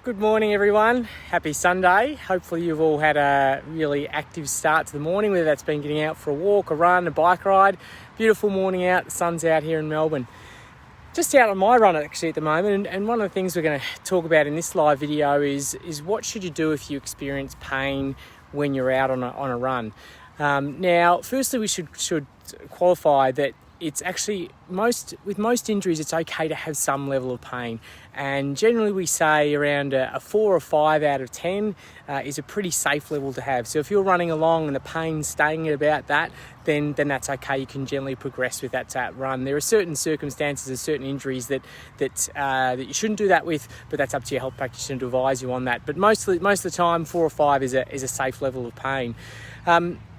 Good morning everyone, happy Sunday. Hopefully you've all had a really active start to the morning, whether that's been getting out for a walk, a run, a bike ride. Beautiful morning out, the sun's out here in Melbourne. Just out on my run actually at the moment, and one of the things we're going to talk about in this live video is what should you do if you experience pain when you're out on a run. Now firstly we should qualify that it's actually with most injuries it's okay to have some level of pain, and generally we say around a 4 or 5 out of 10 is a pretty safe level to have. So if you're running along and the pain's staying at about that, then that's okay. You can generally progress with that run. There are certain circumstances and certain injuries that you shouldn't do that with, but that's up to your health practitioner to advise you on that. But most of the time 4 or 5 is a safe level of pain.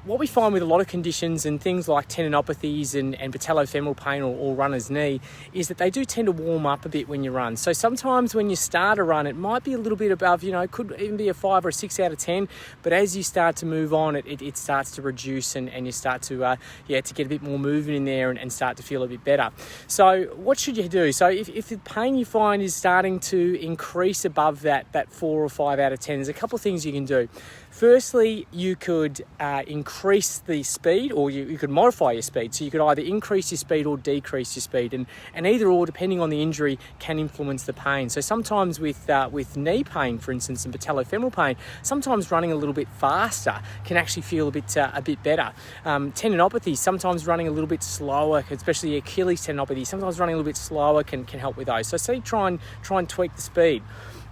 What we find with a lot of conditions and things like tendinopathies and patellofemoral pain or runner's knee is that they do tend to warm up a bit when you run. So sometimes when you start a run, it might be a little bit above, it could even be a 5 or a 6 out of 10, but as you start to move on, it starts to reduce and you start to get a bit more movement in there and start to feel a bit better. So what should you do? So if the pain you find is starting to increase above that 4 or 5 out of 10, there's a couple of things you can do. Firstly, you could increase the speed, or you could modify your speed. So you could either increase your speed or decrease your speed, and either or, depending on the injury, can influence the pain. So sometimes with knee pain, for instance, and patellofemoral pain, sometimes running a little bit faster can actually feel a bit better. Tendinopathy, sometimes running a little bit slower, especially Achilles tendinopathy, sometimes running a little bit slower can help with those. So say try and tweak the speed.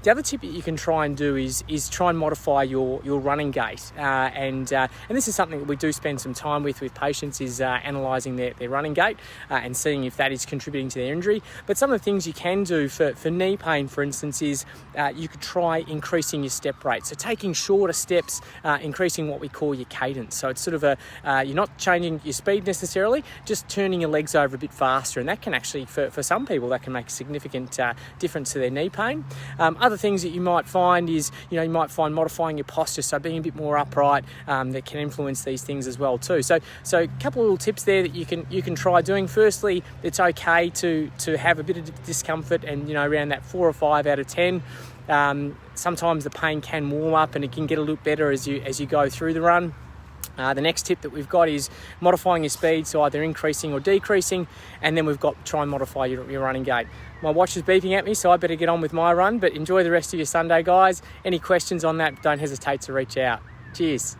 The other tip that you can try and do is try and modify your running gait, and this is something that we do spend some time with patients, is analysing their running gait and seeing if that is contributing to their injury. But some of the things you can do for knee pain, for instance, is you could try increasing your step rate. So taking shorter steps, increasing what we call your cadence. So it's sort of you're not changing your speed necessarily, just turning your legs over a bit faster, and that can actually, for some people, that can make a significant difference to their knee pain. Other things that you might find is, you might find modifying your posture, so being a bit more upright, that can influence these things as well too. So a couple of little tips there that you can try doing. Firstly, it's okay to have a bit of discomfort, and around that 4 or 5 out of 10. Sometimes the pain can warm up and it can get a little better as you go through the run. The next tip that we've got is modifying your speed, so either increasing or decreasing, and then we've got to try and modify your running gait. My watch is beeping at me, so I better get on with my run, but enjoy the rest of your Sunday, guys. Any questions on that, don't hesitate to reach out. Cheers.